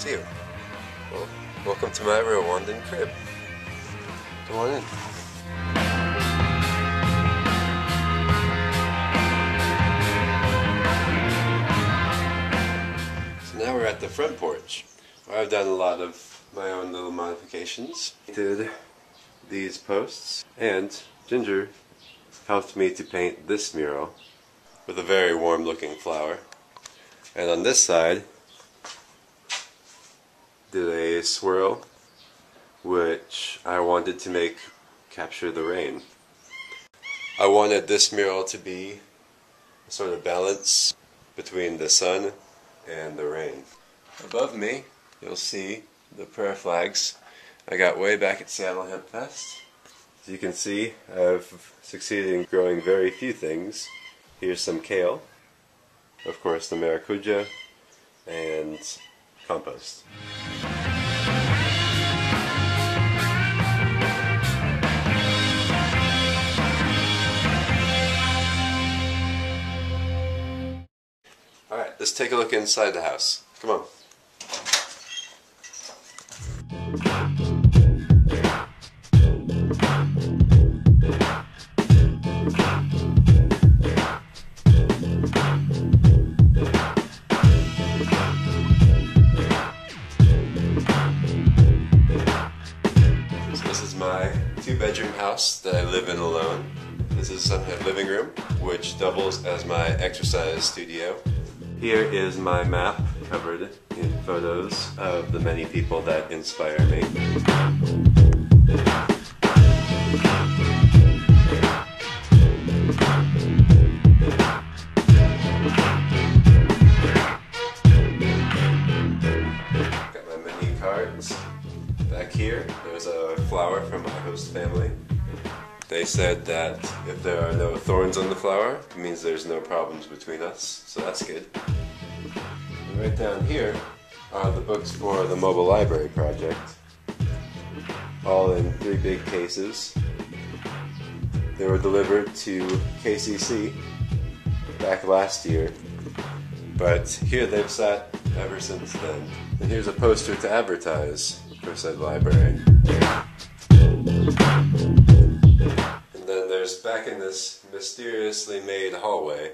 See you. Well, welcome to my Rwandan crib. Come on in. So now we're at the front porch, where I've done a lot of my own little modifications. Did these posts, and Ginger helped me to paint this mural with a very warm looking flower. And on this side, did a swirl which I wanted to make capture the rain. I wanted this mural to be a sort of balance between the sun and the rain. Above me, you'll see the prayer flags I got way back at Seattle Hemp Fest. As you can see, I've succeeded in growing very few things. Here's some kale, of course the maracuja, and compost. Alright, let's take a look inside the house. Come on. This is my two-bedroom house that I live in alone. This is my living room, which doubles as my exercise studio. Here is my map covered in photos of the many people that inspire me. Got my menu cards. Back here, there's a flower from my host family. They said that if there are no thorns on the flower, it means there's no problems between us, so that's good. And right down here are the books for the mobile library project, all in 3 big cases. They were delivered to KCC back last year, but here they've sat ever since then. And here's a poster to advertise for said library. There's back in this mysteriously made hallway,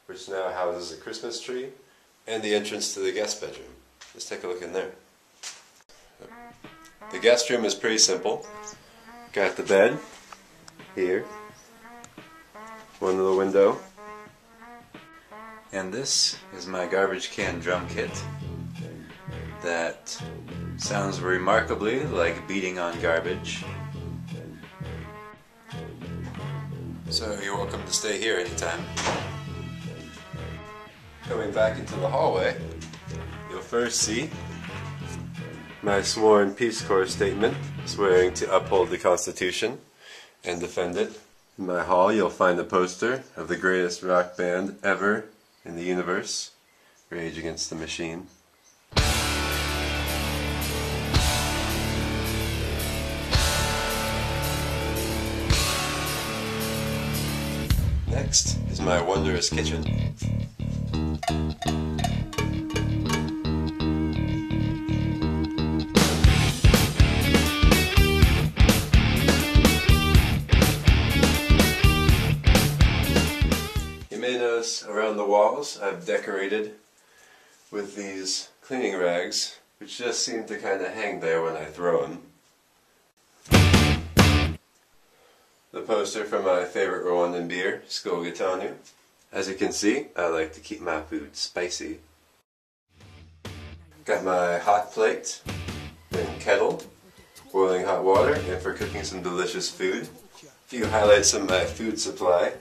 which now houses a Christmas tree and the entrance to the guest bedroom. Let's take a look in there. The guest room is pretty simple. Got the bed here, one little window, and this is my garbage can drum kit that sounds remarkably like beating on garbage. So you're welcome to stay here anytime. Coming back into the hallway, you'll first see my sworn Peace Corps statement, swearing to uphold the Constitution and defend it. In my hall, you'll find a poster of the greatest rock band ever in the universe, Rage Against the Machine. Next is my wondrous kitchen. You may notice around the walls I've decorated with these cleaning rags, which just seem to kind of hang there when I throw them. The poster for my favorite Rwandan beer, Skol Gitanu. As you can see, I like to keep my food spicy. Got my hot plate and kettle, boiling hot water, and for cooking some delicious food. A few highlights of my food supply.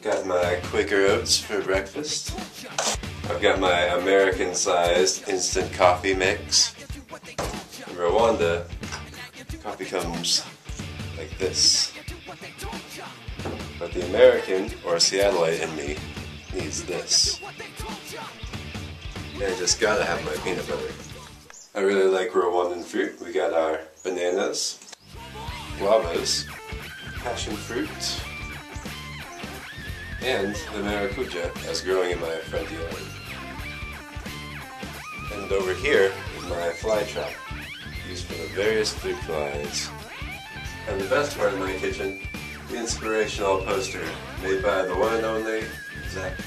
Got my Quaker Oats for breakfast. I've got my American-sized instant coffee mix. In Rwanda, coffee comes like this. But the American, or Seattleite in me, needs this. And I just gotta have my peanut butter. I really like Rwandan fruit. We got our bananas, guavas, passion fruit, and the maracuja that's growing in my front yard. And over here is my fly trap, used for the various fruit flies. And the best part of my kitchen, the inspirational poster made by the one and only Zepplin.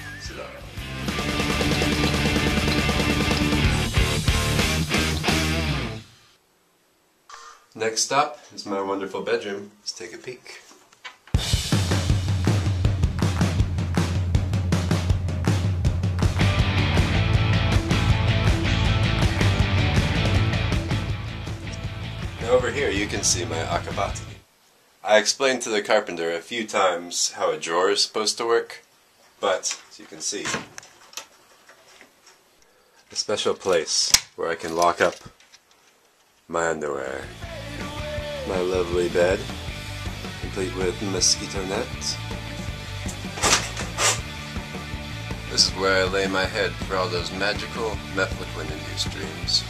Next stop is my wonderful bedroom. Let's take a peek. Now over here you can see my akabati. I explained to the carpenter a few times how a drawer is supposed to work, but as you can see, a special place where I can lock up my underwear. My lovely bed, complete with mosquito net. This is where I lay my head for all those magical methliquin-induced dreams.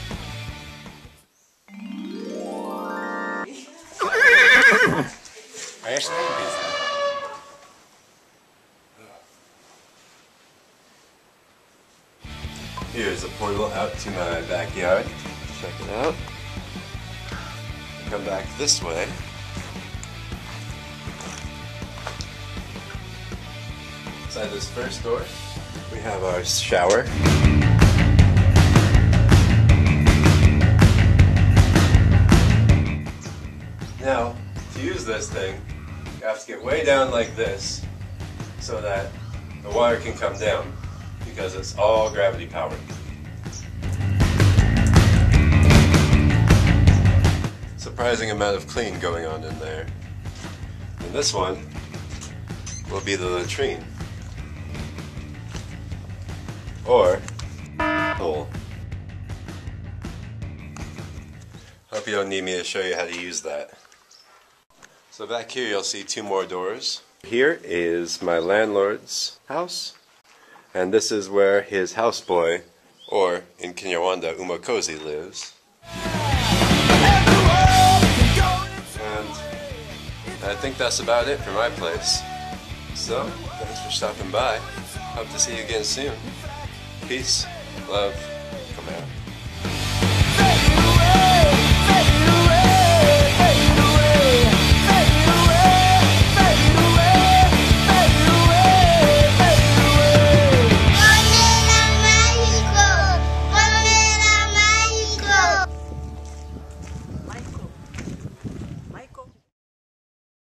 Here's a portal out to my backyard. Check it out. Come back this way. Inside this first door, we have our shower. Now, to use this thing, you have to get way down like this so that the water can come down, because it's all gravity powered. Surprising amount of clean going on in there. And this one will be the latrine. Or hole. Hope you don't need me to show you how to use that. So back here you'll see two more doors. Here is my landlord's house. And this is where his houseboy, or in Kinyarwanda, Umukozi, lives. And I think that's about it for my place. So, thanks for stopping by. Hope to see you again soon. Peace, love, come out.